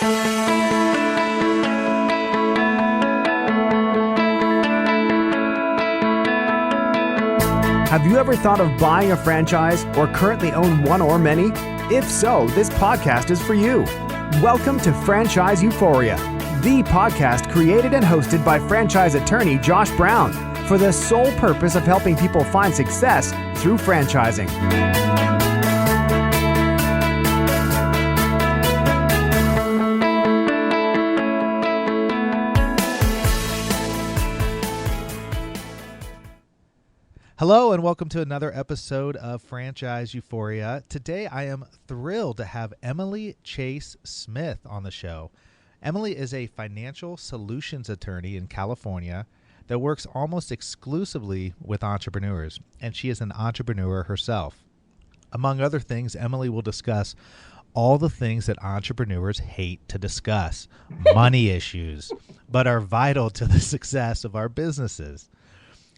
Have you ever thought of buying a franchise or currently own one or many? If so, this podcast is for you. Welcome to Franchise Euphoria, the podcast created and hosted by franchise attorney Josh Brown for the sole purpose of helping people find success through franchising. Hello and welcome to another episode of Franchise Euphoria. Today I am thrilled to have Emily Chase Smith on the show. Emily is a financial solutions attorney in California that works almost exclusively with entrepreneurs, and she is an entrepreneur herself. Among other things, Emily will discuss all the things that entrepreneurs hate to discuss, money issues, but are vital to the success of our businesses.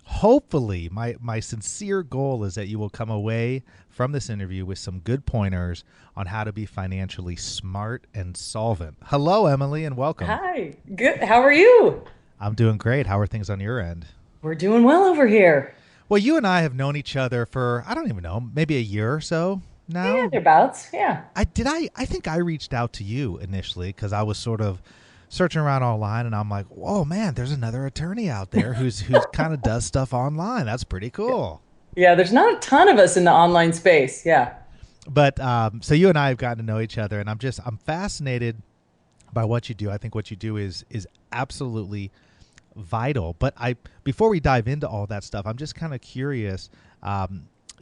Hopefully, my sincere goal is that you will come away from this interview with some good pointers on how to be financially smart and solvent. Hello, Emily, and welcome. Hi. Good. How are you? I'm doing great. How are things on your end? We're doing well over here. Well, you and I have known each other for, I don't even know, maybe a year or so now. Yeah, thereabouts. Yeah. I think I reached out to you initially because I was sort of searching around online, and I'm like, "Oh man, there's another attorney out there who's kind of does stuff online. That's pretty cool." Yeah, there's not a ton of us in the online space. Yeah. But so you and I have gotten to know each other, and I'm fascinated by what you do. I think what you do is absolutely vital. But before we dive into all that stuff, I'm just kind of curious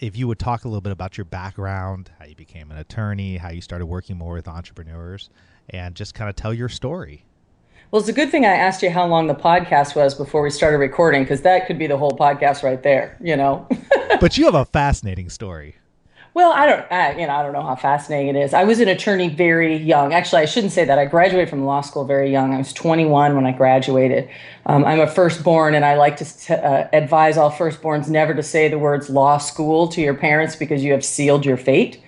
if you would talk a little bit about your background, how you became an attorney, how you started working more with entrepreneurs, and just kind of tell your story. Well, it's a good thing I asked you how long the podcast was before we started recording, because that could be the whole podcast right there, you know. But you have a fascinating story. Well, I don't know how fascinating it is. I was an attorney very young. Actually, I shouldn't say that. I graduated from law school very young. I was 21 when I graduated. I'm a firstborn, and I like to advise all firstborns never to say the words law school to your parents because you have sealed your fate.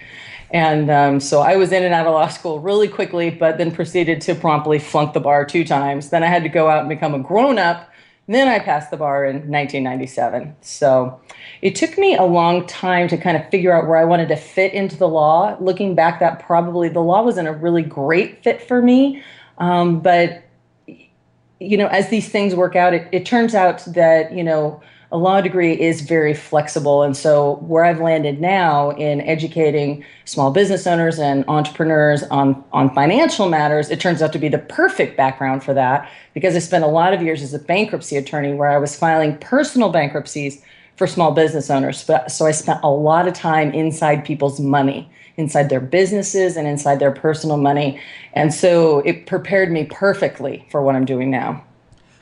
And so I was in and out of law school really quickly, but then proceeded to promptly flunk the bar 2 times. Then I had to go out and become a grown-up. Then I passed the bar in 1997. So it took me a long time to kind of figure out where I wanted to fit into the law. Looking back, that probably the law wasn't a really great fit for me. But, you know, as these things work out, it turns out that, you know, a law degree is very flexible. And so where I've landed now in educating small business owners and entrepreneurs on financial matters, it turns out to be the perfect background for that, because I spent a lot of years as a bankruptcy attorney where I was filing personal bankruptcies for small business owners. So I spent a lot of time inside people's money, inside their businesses and inside their personal money. And so it prepared me perfectly for what I'm doing now.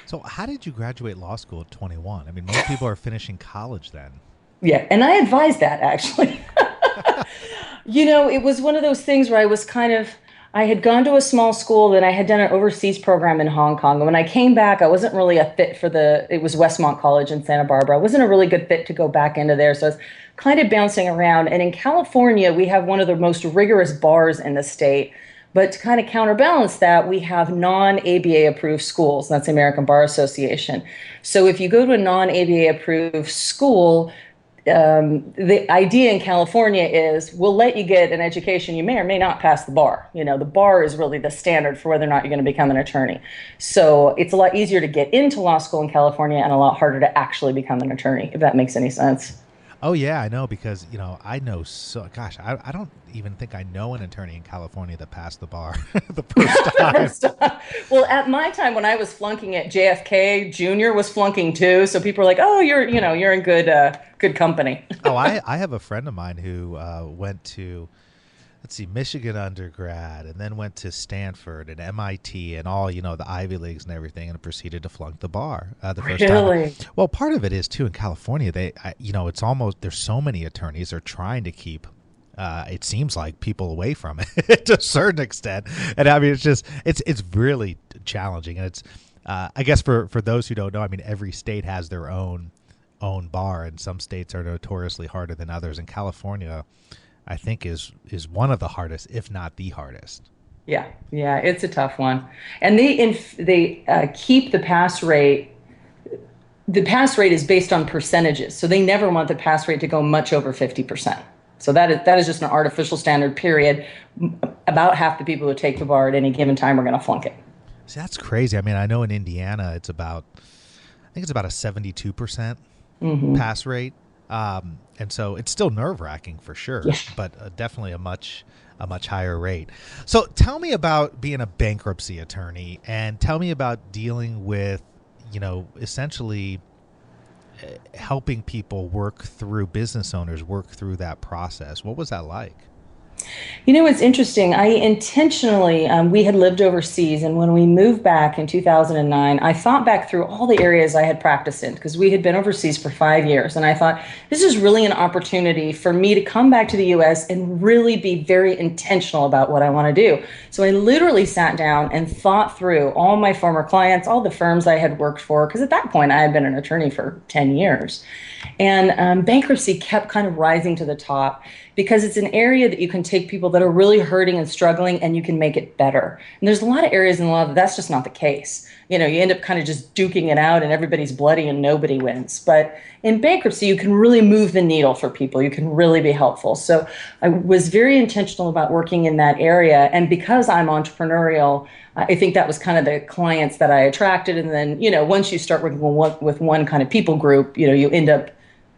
So how did you graduate law school at 21? I mean, most people are finishing college then. Yeah, and I advised that, actually. You know, it was one of those things where I had gone to a small school and I had done an overseas program in Hong Kong. And when I came back, I wasn't really a fit for it was Westmont College in Santa Barbara. I wasn't a really good fit to go back into there. So I was kind of bouncing around. And in California, we have one of the most rigorous bars in the state. But to kind of counterbalance that, we have non-ABA approved schools. That's the American Bar Association. So if you go to a non-ABA approved school, the idea in California is we'll let you get an education. You may or may not pass the bar. You know, the bar is really the standard for whether or not you're going to become an attorney. So it's a lot easier to get into law school in California and a lot harder to actually become an attorney, if that makes any sense. Oh, yeah, I know, because, you know, I don't even think I know an attorney in California that passed the bar the first time. Well, at my time when I was flunking it, JFK Jr. was flunking too. So people are like, oh, you're in good company. Oh, I have a friend of mine who went to, Michigan undergrad, and then went to Stanford and MIT and all, the Ivy Leagues and everything, and proceeded to flunk the bar the first Really? time. Well, part of it is too in California. It's almost, there's so many attorneys are trying to keep, it seems like, people away from it to a certain extent. And I mean, it's really challenging. And it's, I guess for those who don't know, I mean, every state has their own bar, and some states are notoriously harder than others. And California, I think, is one of the hardest, if not the hardest. Yeah, it's a tough one, and they keep the pass rate. The pass rate is based on percentages, so they never want the pass rate to go much over 50%. So that is just an artificial standard. Period. About half the people who take the bar at any given time are going to flunk it. See, that's crazy. I mean, I know in Indiana I think it's about a 72% pass rate. And so it's still nerve wracking for sure, Yeah. but definitely a much higher rate. So tell me about being a bankruptcy attorney, and tell me about dealing with, essentially helping people business owners work through that process. What was that like? You know, it's interesting. I intentionally, we had lived overseas, and when we moved back in 2009, I thought back through all the areas I had practiced in because we had been overseas for 5 years. And I thought, this is really an opportunity for me to come back to the US and really be very intentional about what I want to do. So I literally sat down and thought through all my former clients, all the firms I had worked for, because at that point I had been an attorney for 10 years. And bankruptcy kept kind of rising to the top because it's an area that you can take people that are really hurting and struggling and you can make it better. And there's a lot of areas in law that that's just not the case. You end up kind of just duking it out and everybody's bloody and nobody wins. But in bankruptcy, you can really move the needle for people. You can really be helpful. So I was very intentional about working in that area. And because I'm entrepreneurial, I think that was kind of the clients that I attracted. And then, once you start working with one kind of people group, you end up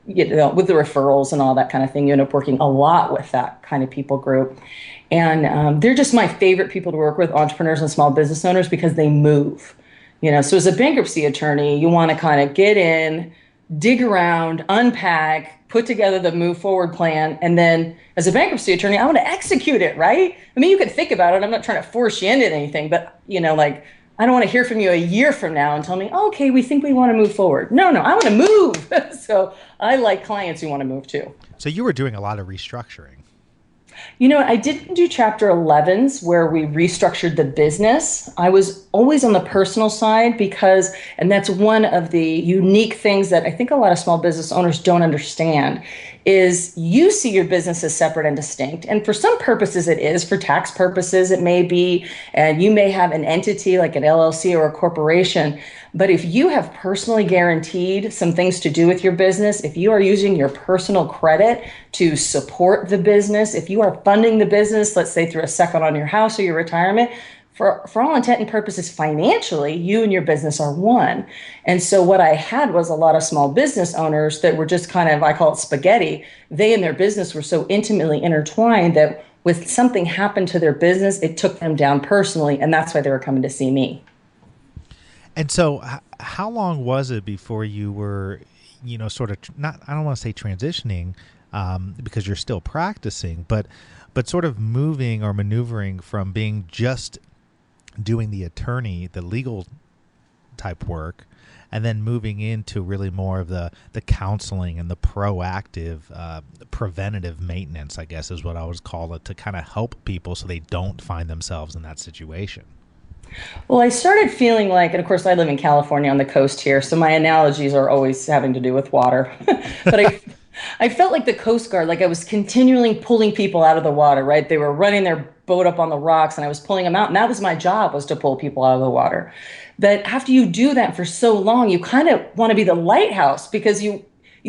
with the referrals and all that kind of thing, you end up working a lot with that kind of people group. And they're just my favorite people to work with, entrepreneurs and small business owners, because they move. So as a bankruptcy attorney, you want to kind of get in, dig around, unpack, put together the move forward plan. And then as a bankruptcy attorney, I want to execute it, right? I mean, you could think about it. I'm not trying to force you into anything, but I don't want to hear from you a year from now and tell me, oh, okay, we think we want to move forward. No, I want to move. So I like clients who want to move too. So you were doing a lot of restructuring. I didn't do Chapter 11s where we restructured the business. I was always on the personal side and that's one of the unique things that I think a lot of small business owners don't understand, is you see your business as separate and distinct. And for some purposes it is. For tax purposes it may be, and you may have an entity like an LLC or a corporation. But if you have personally guaranteed some things to do with your business, if you are using your personal credit to support the business, if you are funding the business, let's say through a second on your house or your retirement, for all intent and purposes, financially, you and your business are one. And so what I had was a lot of small business owners that were just kind of, I call it spaghetti. They and their business were so intimately intertwined that when something happened to their business, it took them down personally. And that's why they were coming to see me. And so how long was it before you were, sort of not, I don't want to say transitioning, because you're still practicing, but sort of moving or maneuvering from being just doing the legal type work, and then moving into really more of the counseling and the proactive, preventative maintenance, I guess is what I would call it, to kind of help people so they don't find themselves in that situation? Well, I started feeling like, and of course I live in California on the coast here, so my analogies are always having to do with water. But I felt like the Coast Guard, like I was continually pulling people out of the water, right? They were running their boat up on the rocks and I was pulling them out. And that was my job, was to pull people out of the water. But after you do that for so long, you kind of want to be the lighthouse, because you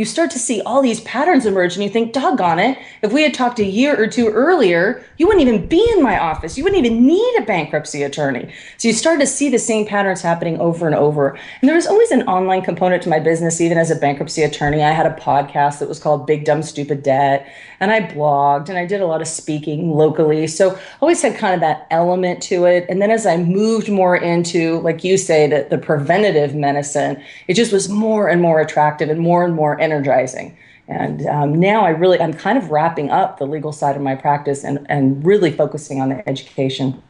start to see all these patterns emerge and you think, doggone it, if we had talked a year or two earlier, you wouldn't even be in my office. You wouldn't even need a bankruptcy attorney. So you start to see the same patterns happening over and over. And there was always an online component to my business, even as a bankruptcy attorney. I had a podcast that was called Big Dumb Stupid Debt, and I blogged and I did a lot of speaking locally. So I always had kind of that element to it. And then as I moved more into, like you say, the preventative medicine, it just was more and more attractive and more energizing. And now I'm kind of wrapping up the legal side of my practice and really focusing on the education.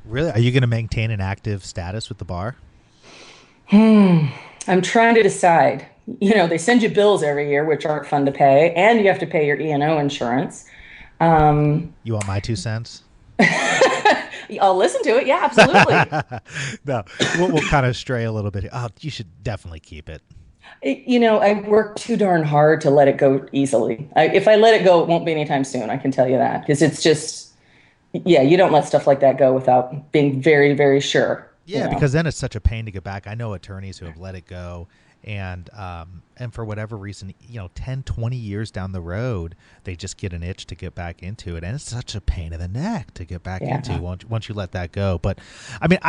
Really? Are you going to maintain an active status with the bar? I'm trying to decide. They send you bills every year, which aren't fun to pay, and you have to pay your E&O insurance. You want my 2 cents? I'll listen to it. Yeah, absolutely. No, we'll kind of stray a little bit. Oh, you should definitely keep it. I work too darn hard to let it go easily. If I let it go, it won't be anytime soon. I can tell you that, because it's just, yeah, you don't let stuff like that go without being very, very sure. Yeah, because then it's such a pain to get back. I know attorneys who have let it go, and for whatever reason, 10, 20 years down the road, they just get an itch to get back into it, and it's such a pain in the neck to get back Yeah. into once you let that go. But I mean,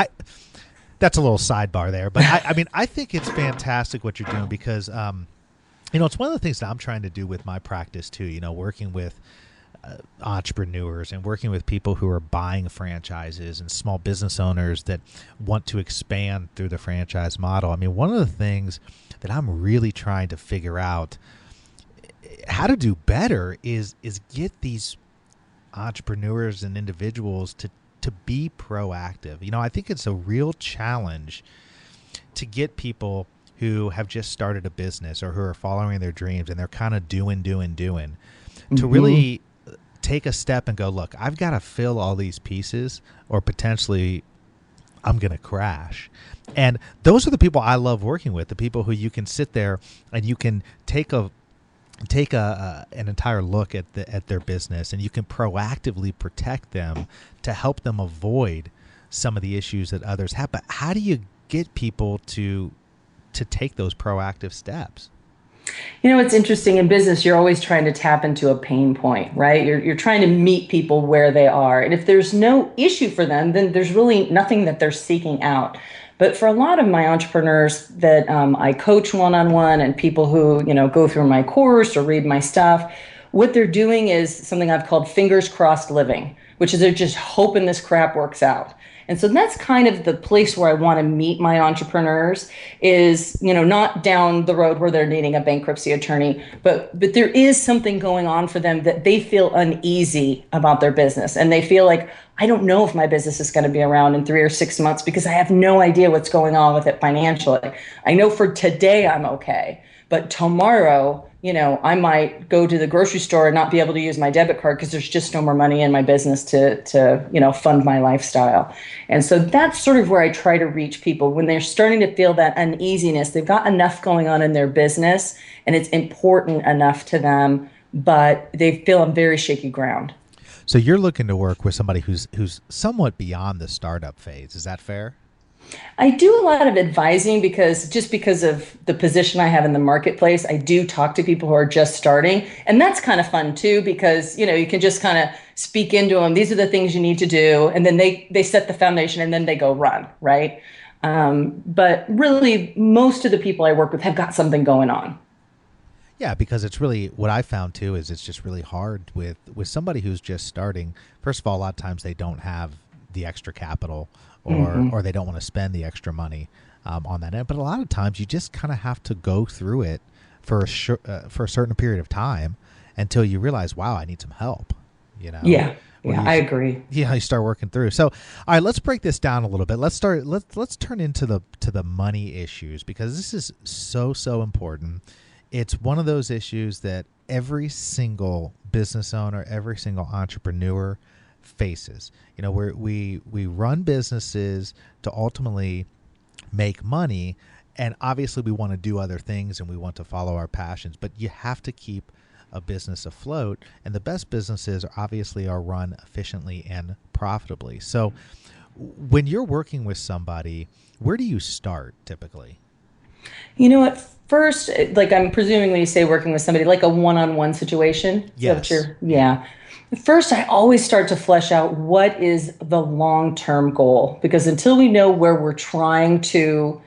that's a little sidebar there, but I mean, I think it's fantastic what you're doing because it's one of the things that I'm trying to do with my practice too. Working with entrepreneurs and working with people who are buying franchises and small business owners that want to expand through the franchise model. I mean, one of the things that I'm really trying to figure out how to do better is get these entrepreneurs and individuals to be proactive. I think it's a real challenge to get people who have just started a business or who are following their dreams and they're kind of doing to really take a step and go, look, I've got to fill all these pieces or potentially I'm going to crash. And those are the people I love working with, the people who you can sit there and you can take an entire look at their business and you can proactively protect them to help them avoid some of the issues that others have. But how do you get people to take those proactive steps? It's interesting in business, you're always trying to tap into a pain point, right? You're trying to meet people where they are. And if there's no issue for them, then there's really nothing that they're seeking out. But for a lot of my entrepreneurs that I coach one-on-one and people who, go through my course or read my stuff, what they're doing is something I've called fingers crossed living, which is they're just hoping this crap works out. And so that's kind of the place where I want to meet my entrepreneurs is, not down the road where they're needing a bankruptcy attorney, but there is something going on for them that they feel uneasy about their business. And they feel like, I don't know if my business is going to be around in 3 or 6 months because I have no idea what's going on with it financially. I know for today I'm okay, but tomorrow, I might go to the grocery store and not be able to use my debit card because there's just no more money in my business to fund my lifestyle. And so that's sort of where I try to reach people when they're starting to feel that uneasiness. They've got enough going on in their business and it's important enough to them, but they feel on very shaky ground. So you're looking to work with somebody who's somewhat beyond the startup phase. Is that fair? I do a lot of advising because of the position I have in the marketplace, I do talk to people who are just starting. And that's kind of fun too, because, you can just kind of speak into them. These are the things you need to do. And then they set the foundation and then they go run. Right. But really, most of the people I work with have got something going on. Yeah, because it's really what I found too is it's just really hard with somebody who's just starting. First of all, a lot of times they don't have the extra capital or they don't want to spend the extra money on that end. But a lot of times you just kind of have to go through it for a certain period of time until you realize, wow, I need some help. Yeah, I agree. Yeah, you start working through. So, all right, let's break this down a little bit. Let's turn into the money issues because this is so important. It's one of those issues that every single business owner, every single entrepreneur faces. We run businesses to ultimately make money, and obviously we want to do other things and we want to follow our passions, but you have to keep a business afloat, and the best businesses are run efficiently and profitably. So when you're working with somebody, where do you start typically? At first, like I'm presuming when you say working with somebody, like a one-on-one situation. Yes. Yeah. First, I always start to flesh out what is the long-term goal, because until we know where we're trying to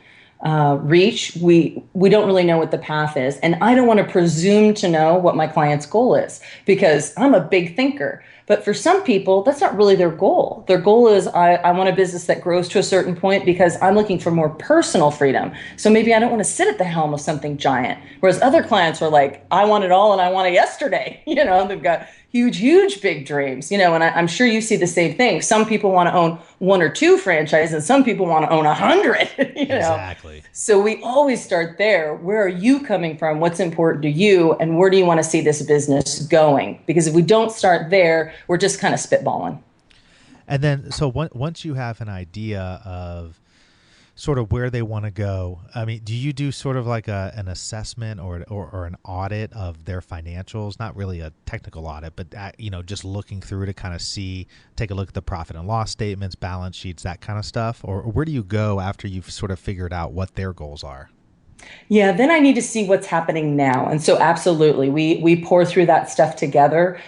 reach, we don't really know what the path is. And I don't want to presume to know what my client's goal is because I'm a big thinker. But for some people, that's not really their goal. Their goal is I want a business that grows to a certain point because I'm looking for more personal freedom. So maybe I don't want to sit at the helm of something giant. Whereas other clients are like, I want it all and I want it yesterday. They've got huge, big dreams, and I'm sure you see the same thing. Some people want to own 1 or 2 franchises and some people want to own 100, Exactly. So we always start there. Where are you coming from? What's important to you? And where do you want to see this business going? Because if we don't start there, we're just kind of spitballing. And then, so once you have an idea of sort of where they want to go, I mean, do you do sort of like an assessment or an audit of their financials? Not really a technical audit, but just looking through to kind of take a look at the profit and loss statements, balance sheets, that kind of stuff? Or where do you go after you've sort of figured out what their goals are? Yeah, then I need to see what's happening now. And so absolutely, we pour through that stuff together.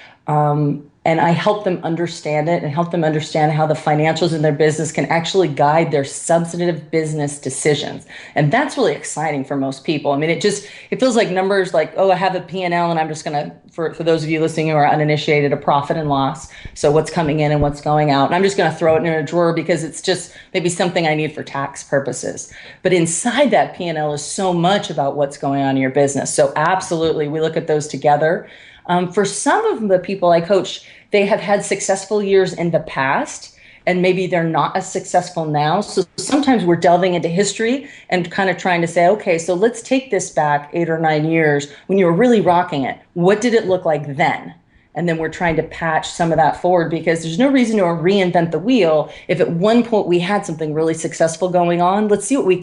And I help them understand it and help them understand how the financials in their business can actually guide their substantive business decisions. And that's really exciting for most people. I mean, it feels like numbers like, oh, I have a P&L and I'm just going to, for those of you listening who are uninitiated, a profit and loss. So what's coming in and what's going out. And I'm just going to throw it in a drawer because it's just maybe something I need for tax purposes. But inside that P&L is so much about what's going on in your business. So absolutely, we look at those together. For some of the people I coach, they have had successful years in the past, and maybe they're not as successful now. So sometimes we're delving into history and kind of trying to say, okay, so let's take this back 8 or 9 years when you were really rocking it. What did it look like then? And then we're trying to patch some of that forward because there's no reason to reinvent the wheel. If at one point we had something really successful going on, let's see what we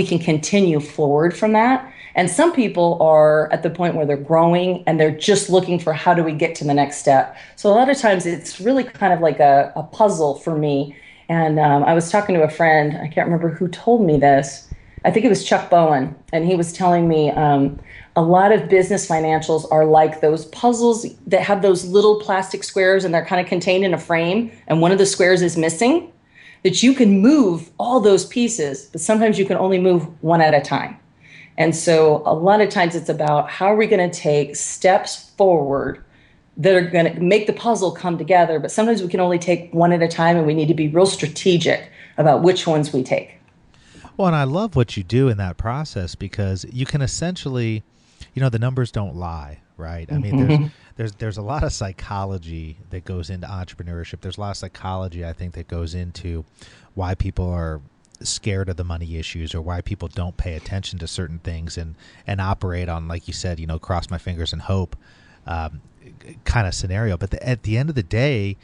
can continue forward from that. And some people are at the point where they're growing and they're just looking for how do we get to the next step. So a lot of times it's really kind of like a puzzle for me. And I was talking to a friend, I can't remember who told me this. I think it was Chuck Bowen. And he was telling me a lot of business financials are like those puzzles that have those little plastic squares and they're kind of contained in a frame. And one of the squares is missing. That you can move all those pieces, but sometimes you can only move one at a time. And so a lot of times it's about how are we going to take steps forward that are going to make the puzzle come together. But sometimes we can only take one at a time, and we need to be real strategic about which ones we take. Well, and I love what you do in that process because you can essentially, the numbers don't lie, right? I mean, there's a lot of psychology that goes into entrepreneurship. There's a lot of psychology, I think, that goes into why people are scared of the money issues or why people don't pay attention to certain things and operate on, like you said, cross my fingers and hope kind of scenario. But at the end of the day,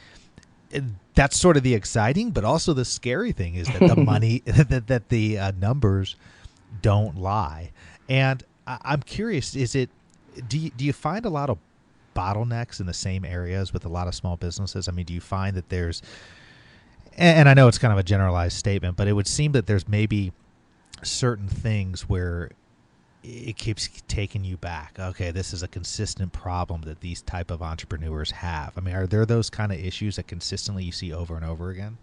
that's sort of the exciting, but also the scary thing is that the money, that the numbers don't lie. And I'm curious, do you find a lot of bottlenecks in the same areas with a lot of small businesses? I mean, do you find that there's, and I know it's kind of a generalized statement, but it would seem that there's maybe certain things where it keeps taking you back. Okay, this is a consistent problem that these type of entrepreneurs have. I mean, are there those kind of issues that consistently you see over and over again?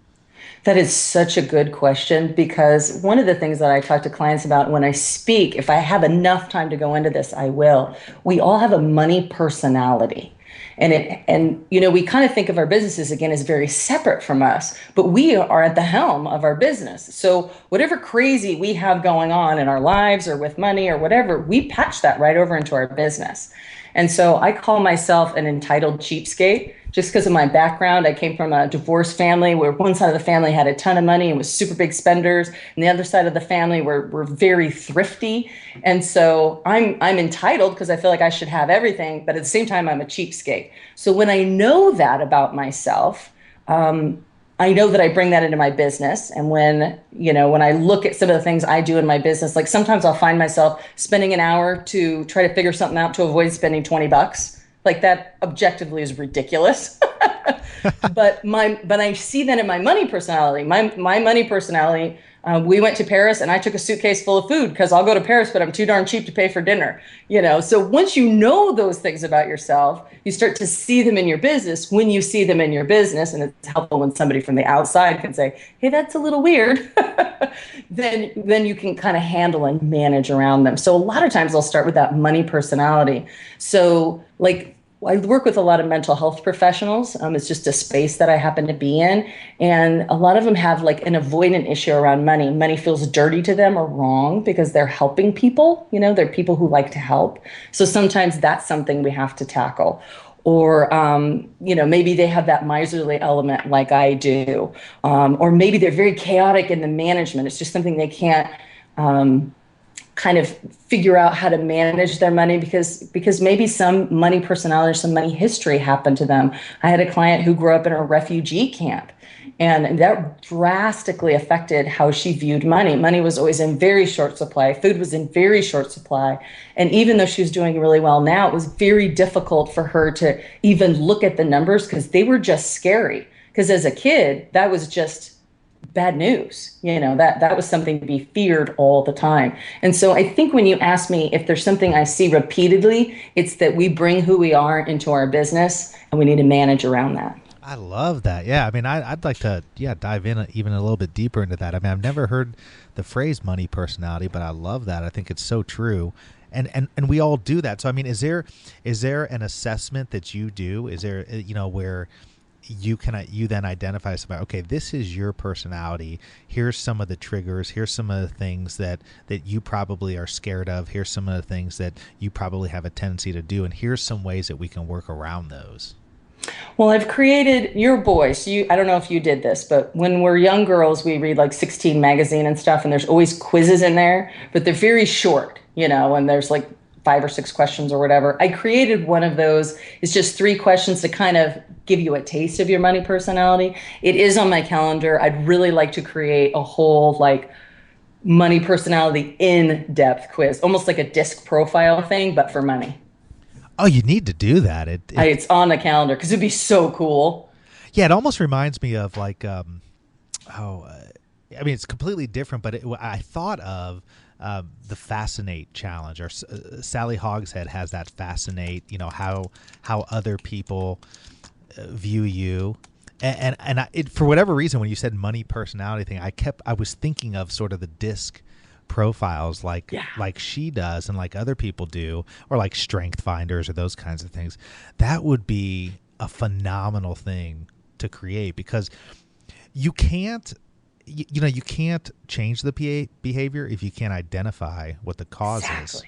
That is such a good question because one of the things that I talk to clients about when I speak, if I have enough time to go into this, I will. We all have a money personality. And we kind of think of our businesses again as very separate from us, but we are at the helm of our business. So whatever crazy we have going on in our lives or with money or whatever, we patch that right over into our business. And so I call myself an entitled cheapskate just because of my background. I came from a divorced family where one side of the family had a ton of money and was super big spenders, and the other side of the family were very thrifty. And so I'm entitled because I feel like I should have everything, but at the same time, I'm a cheapskate. So when I know that about myself, I know that I bring that into my business. And when I look at some of the things I do in my business, like sometimes I'll find myself spending an hour to try to figure something out to avoid spending $20. Like that objectively is ridiculous. But I see that in my money personality. My money personality, we went to Paris and I took a suitcase full of food because I'll go to Paris, but I'm too darn cheap to pay for dinner. So once you know those things about yourself, you start to see them in your business. When you see them in your business, and it's helpful when somebody from the outside can say, hey, that's a little weird, then you can kind of handle and manage around them. So a lot of times I'll start with that money personality. So I work with a lot of mental health professionals. It's just a space that I happen to be in. And a lot of them have like an avoidant issue around money. Money feels dirty to them or wrong because they're helping people. They're people who like to help. So sometimes that's something we have to tackle. Or, maybe they have that miserly element like I do. Or maybe they're very chaotic in the management. It's just something they can't kind of figure out how to manage their money because maybe some money personality or some money history happened to them. I had a client who grew up in a refugee camp, and that drastically affected how she viewed money. Money was always in very short supply. Food was in very short supply. And even though she was doing really well now, it was very difficult for her to even look at the numbers because they were just scary. Because as a kid, that was just bad news. That was something to be feared all the time. And so I think when you ask me if there's something I see repeatedly, it's that we bring who we are into our business and we need to manage around that. I love that. Yeah. I mean, I'd like to, dive in even a little bit deeper into that. I mean, I've never heard the phrase money personality, but I love that. I think it's so true. And we all do that. So, I mean, is there an assessment that you do? Is there, where you then identify somebody, okay, this is your personality. Here's some of the triggers. Here's some of the things that you probably are scared of. Here's some of the things that you probably have a tendency to do. And here's some ways that we can work around those. Well, I've created your voice. I don't know if you did this, but when we're young girls, we read like 16 magazine and stuff, and there's always quizzes in there, but they're very short, and there's like 5 or 6 questions or whatever. I created one of those. It's just 3 questions to kind of give you a taste of your money personality. It is on my calendar. I'd really like to create a whole like money personality in-depth quiz, almost like a disc profile thing, but for money. Oh, you need to do that. It's on the calendar because it'd be so cool. Yeah, it almost reminds me of like, I mean, it's completely different, but I thought of the Fascinate challenge, or Sally Hogshead has that Fascinate. How other people view you, and for whatever reason, when you said money personality thing, I was thinking of sort of the disc profiles like she does and like other people do, or like strength finders or those kinds of things. That would be a phenomenal thing to create, because you can't change the behavior if you can't identify what the cause is.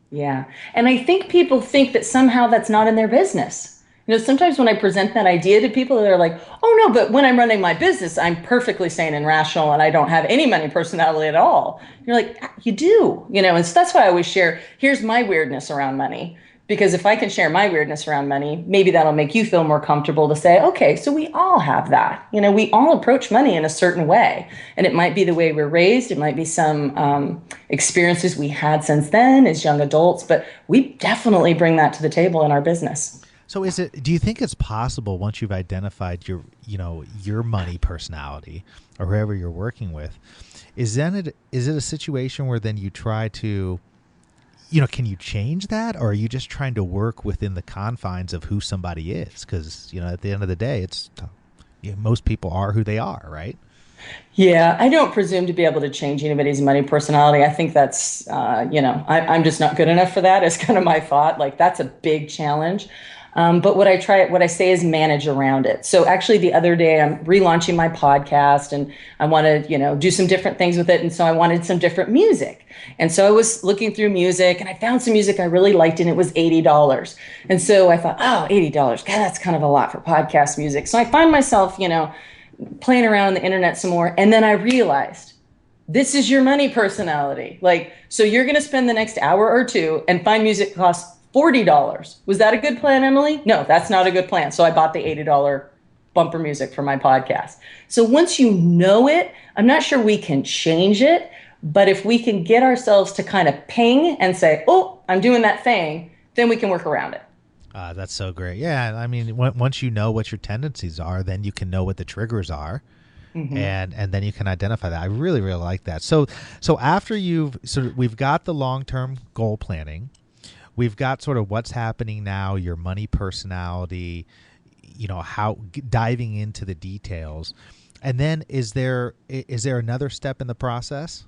Yeah. And I think people think that somehow that's not in their business. Sometimes when I present that idea to people, they're like, oh, no, but when I'm running my business, I'm perfectly sane and rational, and I don't have any money personality at all. You're like, you do, and so that's why I always share, here's my weirdness around money. Because if I can share my weirdness around money, maybe that'll make you feel more comfortable to say, okay, so we all have that. We all approach money in a certain way. And it might be the way we're raised. It might be some experiences we had since then as young adults. But we definitely bring that to the table in our business. So do you think it's possible, once you've identified your money personality or whoever you're working with, is it a situation where then you try to, can you change that, or are you just trying to work within the confines of who somebody is? Because, at the end of the day, most people are who they are, right? Yeah, I don't presume to be able to change anybody's money personality. I think that's, I'm just not good enough for that. It's kind of my thought. Like, that's a big challenge. But what I say is manage around it. So actually the other day I'm relaunching my podcast, and I want to, do some different things with it. And so I wanted some different music. And so I was looking through music, and I found some music I really liked, and it was $80. And so I thought, oh, $80, God, that's kind of a lot for podcast music. So I find myself, playing around on the internet some more. And then I realized, this is your money personality. Like, so you're going to spend the next hour or two and find music that costs $40. Was that a good plan, Emily? No, that's not a good plan. So I bought the $80 bumper music for my podcast. So once you know it, I'm not sure we can change it, but if we can get ourselves to kind of ping and say, oh, I'm doing that thing, then we can work around it. That's so great. Yeah. I mean, once you know what your tendencies are, then you can know what the triggers are. Mm-hmm. And then you can identify that. I really, really like that. So after we've got the long-term goal planning. We've got sort of what's happening now, your money personality, how diving into the details. And then is there another step in the process?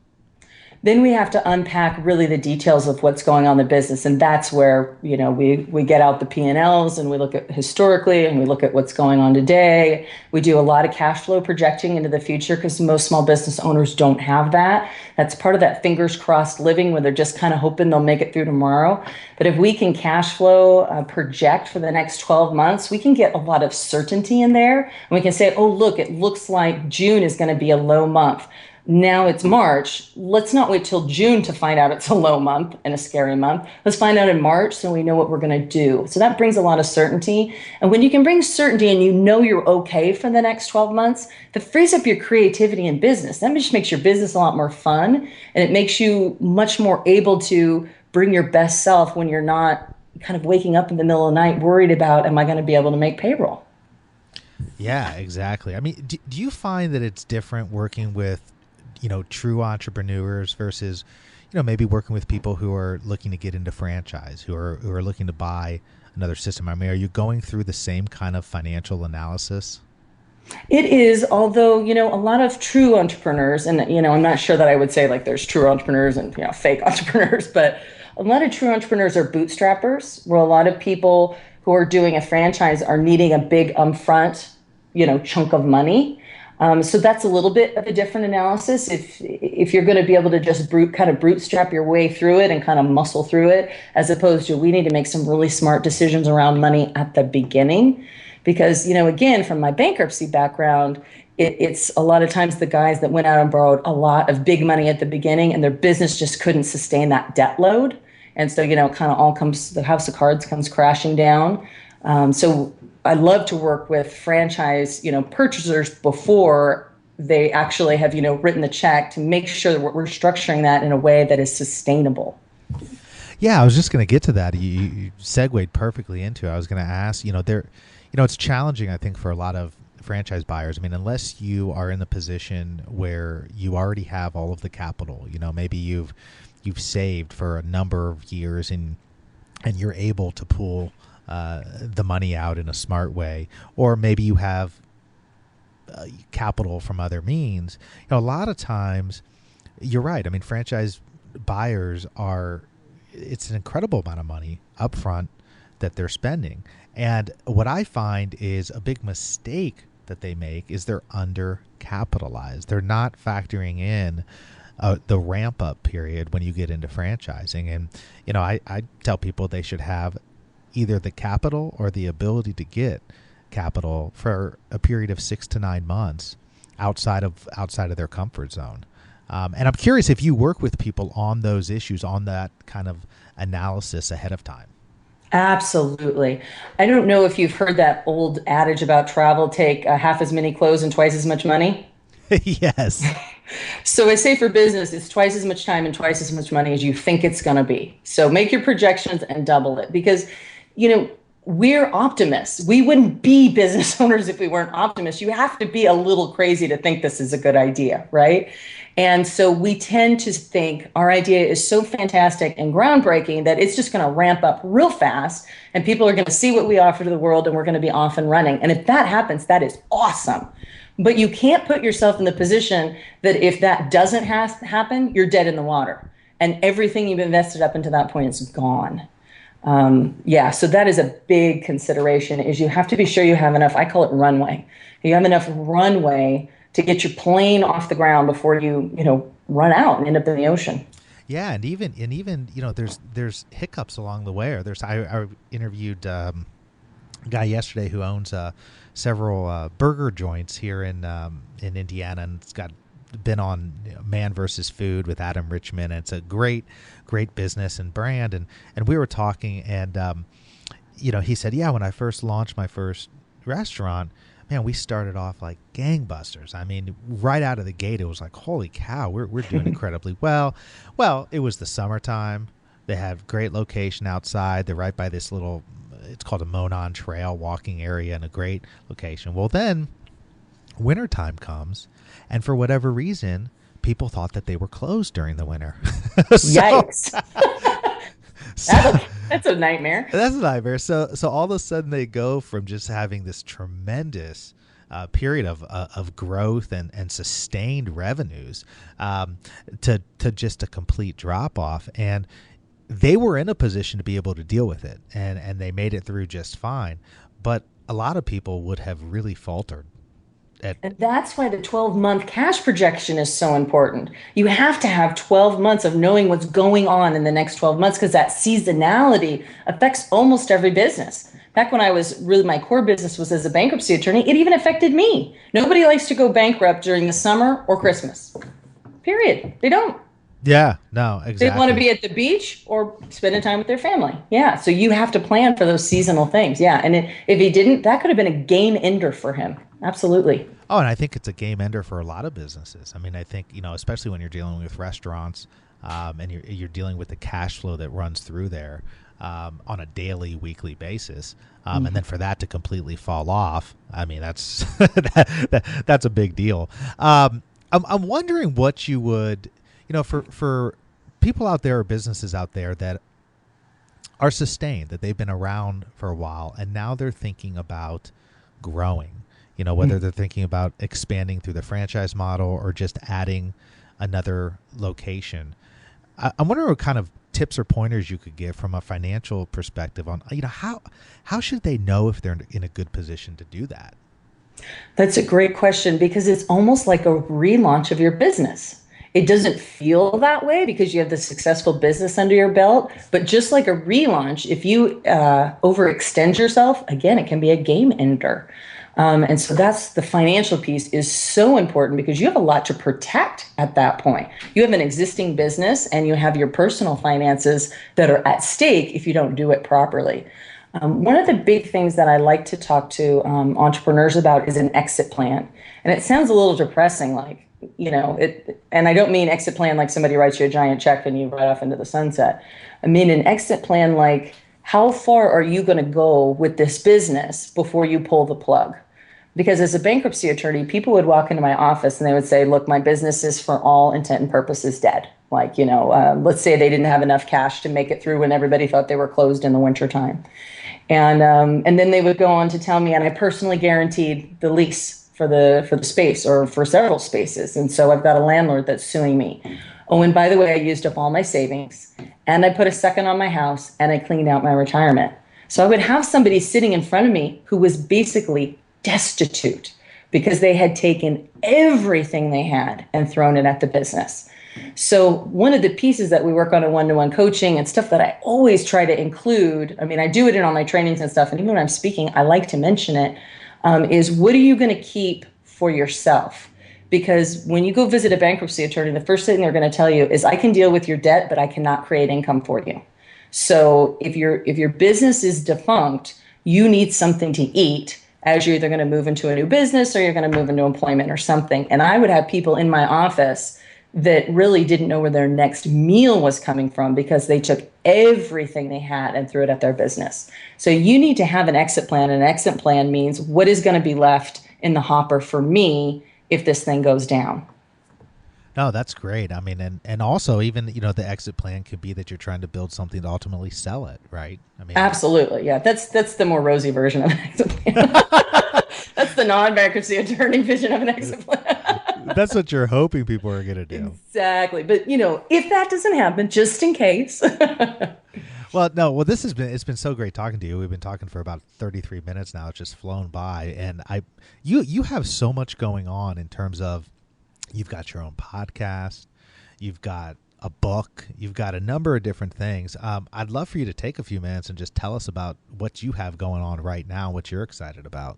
Then we have to unpack really the details of what's going on in the business. And that's where, we get out the P&Ls, and we look at historically, and we look at what's going on today. We do a lot of cash flow projecting into the future, because most small business owners don't have that. That's part of that fingers crossed living, where they're just kind of hoping they'll make it through tomorrow. But if we can cash flow project for the next 12 months, we can get a lot of certainty in there. And we can say, oh, look, it looks like June is going to be a low month. Now it's March. Let's not wait till June to find out it's a low month and a scary month. Let's find out in March so we know what we're going to do. So that brings a lot of certainty. And when you can bring certainty and you know you're okay for the next 12 months, that frees up your creativity in business. That just makes your business a lot more fun, and it makes you much more able to bring your best self when you're not kind of waking up in the middle of the night worried about, am I going to be able to make payroll? Yeah, exactly. I mean, do you find that it's different working with, true entrepreneurs versus, maybe working with people who are looking to get into franchise, who are looking to buy another system? I mean, are you going through the same kind of financial analysis? It is, although, a lot of true entrepreneurs, and, I'm not sure that I would say like there's true entrepreneurs and, fake entrepreneurs, but a lot of true entrepreneurs are bootstrappers, where a lot of people who are doing a franchise are needing a big upfront, chunk of money. So that's a little bit of a different analysis. If you're going to be able to just kind of bootstrap your way through it and kind of muscle through it, as opposed to we need to make some really smart decisions around money at the beginning. Because, again, from my bankruptcy background, it's a lot of times the guys that went out and borrowed a lot of big money at the beginning and their business just couldn't sustain that debt load. And so, kind of all comes, the house of cards comes crashing down. So I love to work with franchise, purchasers before they actually have, written the check, to make sure that we're structuring that in a way that is sustainable. Yeah, I was just going to get to that. You segued perfectly into it. I was going to ask, it's challenging, I think, for a lot of franchise buyers. I mean, unless you are in the position where you already have all of the capital, maybe you've saved for a number of years and you're able to pull the money out in a smart way, or maybe you have capital from other means. A lot of times, you're right. I mean, franchise buyers it's an incredible amount of money up front that they're spending. And what I find is a big mistake that they make is they're undercapitalized. They're not factoring in the ramp up period when you get into franchising. And, I tell people they should have either the capital or the ability to get capital for a period of 6 to 9 months outside of their comfort zone. And I'm curious if you work with people on those issues, on that kind of analysis ahead of time. Absolutely. I don't know if you've heard that old adage about travel, take half as many clothes and twice as much money. Yes. So I say for business, it's twice as much time and twice as much money as you think it's going to be. So make your projections and double it, because, we're optimists. We wouldn't be business owners if we weren't optimists. You have to be a little crazy to think this is a good idea, right? And so we tend to think our idea is so fantastic and groundbreaking that it's just going to ramp up real fast and people are going to see what we offer to the world and we're going to be off and running. And if that happens, that is awesome. But you can't put yourself in the position that if that doesn't happen, you're dead in the water. And everything you've invested up until that point is gone. So that is a big consideration, is you have to be sure you have enough, I call it runway. You have enough runway to get your plane off the ground before you, run out and end up in the ocean. Yeah. And even, there's hiccups along the way. I interviewed a guy yesterday who owns several burger joints here in Indiana, and it's been on Man versus Food with Adam Richman. And it's a great business and brand. And we were talking, and he said, yeah, when I first launched my first restaurant, man, we started off like gangbusters. I mean, right out of the gate, it was like, holy cow, we're doing incredibly well. Well, it was the summertime. They have great location outside. They're right by this little, it's called a Monon Trail walking area, and a great location. Well, then wintertime comes, and for whatever reason, people thought that they were closed during the winter. Yikes. That's a nightmare. That's a nightmare. So all of a sudden they go from just having this tremendous period of growth and sustained revenues to just a complete drop off. And they were in a position to be able to deal with it, and they made it through just fine. But a lot of people would have really faltered. And that's why the 12-month cash projection is so important. You have to have 12 months of knowing what's going on in the next 12 months, because that seasonality affects almost every business. Back when I was really, my core business was as a bankruptcy attorney, it even affected me. Nobody likes to go bankrupt during the summer or Christmas. period. They don't. Yeah, no, They want to exactly. be at the beach or spending time with their family. Yeah. So you have to plan for those seasonal things. Yeah. And if he didn't, that could have been a game ender for him. Absolutely. Oh, and I think it's a game ender for a lot of businesses. I mean, I think, especially when you're dealing with restaurants, and you're dealing with the cash flow that runs through there, on a daily, weekly basis, and then for that to completely fall off, I mean, that's that's a big deal. I'm wondering what you would, for people out there or businesses out there that are sustained, that they've been around for a while, and now they're thinking about growing. Whether they're thinking about expanding through the franchise model or just adding another location. I'm wondering what kind of tips or pointers you could give from a financial perspective on, how should they know if they're in a good position to do that? That's a great question because it's almost like a relaunch of your business. It doesn't feel that way because you have the successful business under your belt, but just like a relaunch, if you overextend yourself, again, it can be a game ender. And so that's the financial piece is so important because you have a lot to protect at that point. You have an existing business and you have your personal finances that are at stake if you don't do it properly. One of the big things that I like to talk to entrepreneurs about is an exit plan. And it sounds a little depressing, like, and I don't mean exit plan like somebody writes you a giant check and you ride off into the sunset. I mean an exit plan like, how far are you going to go with this business before you pull the plug? Because as a bankruptcy attorney, people would walk into my office and they would say, look, my business is for all intent and purposes dead. Like, let's say they didn't have enough cash to make it through when everybody thought they were closed in the wintertime. And then they would go on to tell me, and I personally guaranteed the lease for the space or for several spaces. And so I've got a landlord that's suing me. Oh, and by the way, I used up all my savings and I put a second on my house and I cleaned out my retirement. So I would have somebody sitting in front of me who was basically destitute because they had taken everything they had and thrown it at the business. So one of the pieces that we work on in one-to-one coaching and stuff that I always try to include, I mean, I do it in all my trainings and stuff, and even when I'm speaking, I like to mention it, is what are you going to keep for yourself? Because when you go visit a bankruptcy attorney, the first thing they're going to tell you is, I can deal with your debt, but I cannot create income for you. So if your business is defunct, you need something to eat as you're either going to move into a new business or you're going to move into employment or something. And I would have people in my office that really didn't know where their next meal was coming from because they took everything they had and threw it at their business. So you need to have an exit plan. And an exit plan means what is going to be left in the hopper for me if this thing goes down. No, that's great. I mean, and also even, the exit plan could be that you're trying to build something to ultimately sell it, right? I mean, absolutely. Yeah. That's the more rosy version of an exit plan. That's the non-bankruptcy attorney vision of an exit plan. That's what you're hoping people are going to do. Exactly. But, if that doesn't happen, just in case. Well, no, it's been so great talking to you. We've been talking for about 33 minutes now. It's just flown by. And you have so much going on in terms of, you've got your own podcast, you've got a book, you've got a number of different things. I'd love for you to take a few minutes and just tell us about what you have going on right now, what you're excited about.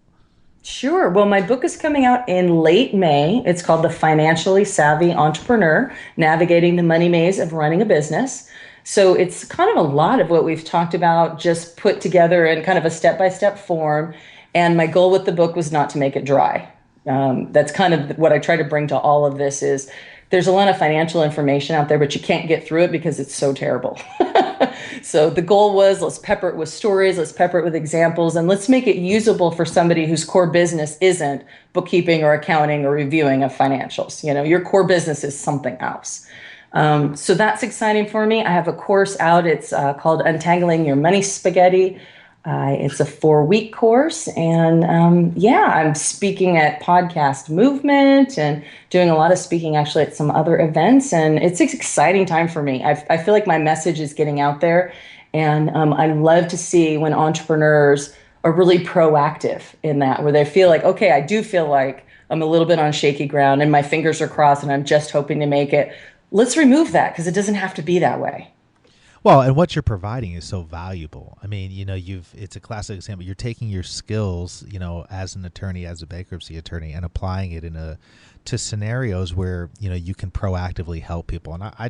Sure. Well, my book is coming out in late May. It's called The Financially Savvy Entrepreneur, Navigating the Money Maze of Running a Business. So it's kind of a lot of what we've talked about, just put together in kind of a step-by-step form. And my goal with the book was not to make it dry. That's kind of what I try to bring to all of this is there's a lot of financial information out there, but you can't get through it because it's so terrible. So the goal was, let's pepper it with stories, let's pepper it with examples, and let's make it usable for somebody whose core business isn't bookkeeping or accounting or reviewing of financials. Your core business is something else. So that's exciting for me. I have a course out. It's called Untangling Your Money Spaghetti. It's a 4-week course. And I'm speaking at Podcast Movement and doing a lot of speaking actually at some other events. And it's an exciting time for me. I feel like my message is getting out there. And I love to see when entrepreneurs are really proactive in that, where they feel like, okay, I do feel like I'm a little bit on shaky ground and my fingers are crossed and I'm just hoping to make it. Let's remove that because it doesn't have to be that way. Well, and what you're providing is so valuable. I mean, it's a classic example. You're taking your skills, as an attorney, as a bankruptcy attorney, and applying it to scenarios where, you can proactively help people. And I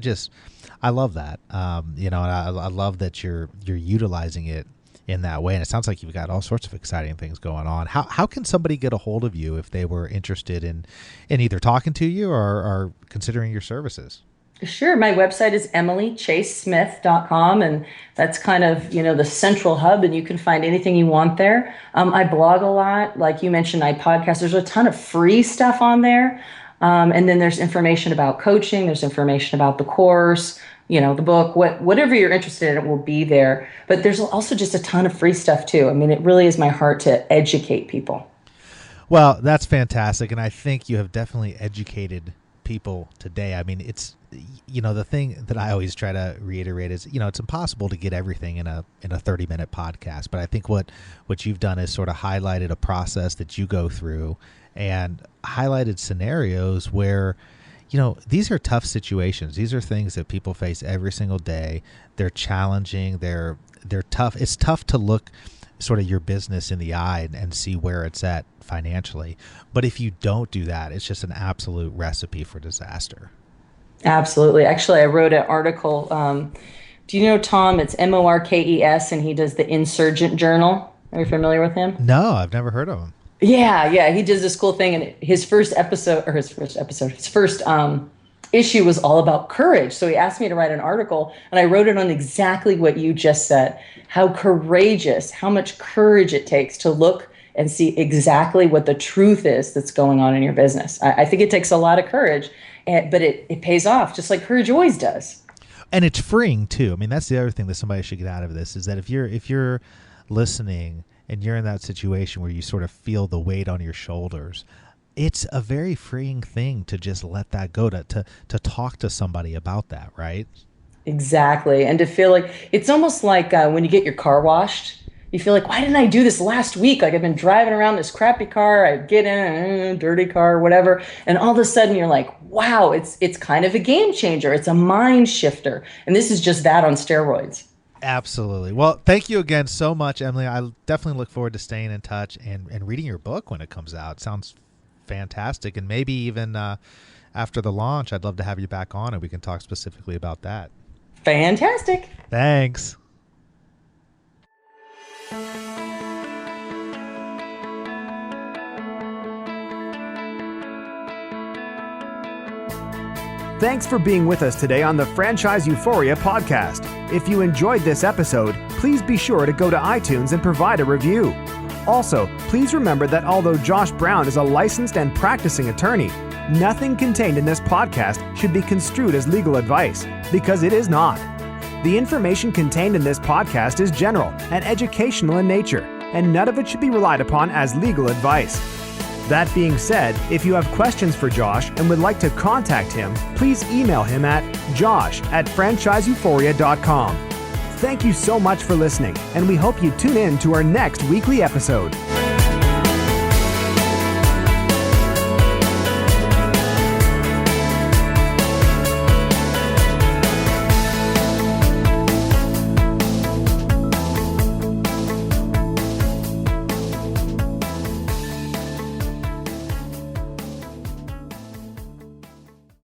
love that. And I love that you're utilizing it in that way. And it sounds like you've got all sorts of exciting things going on. How can somebody get a hold of you if they were interested in either talking to you or considering your services? Sure. My website is emilychasesmith.com, and that's kind of, the central hub, and you can find anything you want there. I blog a lot. Like you mentioned, I podcast. There's a ton of free stuff on there. And then there's information about coaching. There's information about the course, the book, whatever you're interested in, it will be there. But there's also just a ton of free stuff too. I mean, it really is my heart to educate people. Well, that's fantastic. And I think you have definitely educated people today. I mean, it's, the thing that I always try to reiterate is, it's impossible to get everything in a 30-minute podcast. But I think what you've done is sort of highlighted a process that you go through and highlighted scenarios where, these are tough situations. These are things that people face every single day. They're challenging. They're tough. It's tough to look sort of your business in the eye and see where it's at financially. But if you don't do that, it's just an absolute recipe for disaster. Absolutely. Actually, I wrote an article. Do you know Tom? It's Morkes, and he does the Insurgent Journal. Are you familiar with him? No, I've never heard of him. Yeah. He does this cool thing, and his first issue was all about courage. So he asked me to write an article, and I wrote it on exactly what you just said. How much courage it takes to look and see exactly what the truth is that's going on in your business. I think it takes a lot of courage, but it pays off, just like courage always does. And it's freeing too. I mean, that's the other thing that somebody should get out of this is that if you're listening and you're in that situation where you sort of feel the weight on your shoulders, it's a very freeing thing to just let that go, to talk to somebody about that, right? Exactly. And to feel like, it's almost like when you get your car washed, you feel like, why didn't I do this last week? Like, I've been driving around this crappy car, I get in a dirty car, whatever. And all of a sudden you're like, wow, it's kind of a game changer. It's a mind shifter. And this is just that on steroids. Absolutely. Well, thank you again so much, Emily. I definitely look forward to staying in touch and reading your book when it comes out. It sounds fantastic. And maybe even after the launch, I'd love to have you back on and we can talk specifically about that. Fantastic. Thanks. Thanks for being with us today on the Franchise Euphoria podcast. If you enjoyed this episode, please be sure to go to iTunes and provide a review. Also, please remember that although Josh Brown is a licensed and practicing attorney, nothing contained in this podcast should be construed as legal advice, because it is not. The information contained in this podcast is general and educational in nature, and none of it should be relied upon as legal advice. That being said, if you have questions for Josh and would like to contact him, please email him at josh@franchiseeuphoria.com. Thank you so much for listening, and we hope you tune in to our next weekly episode.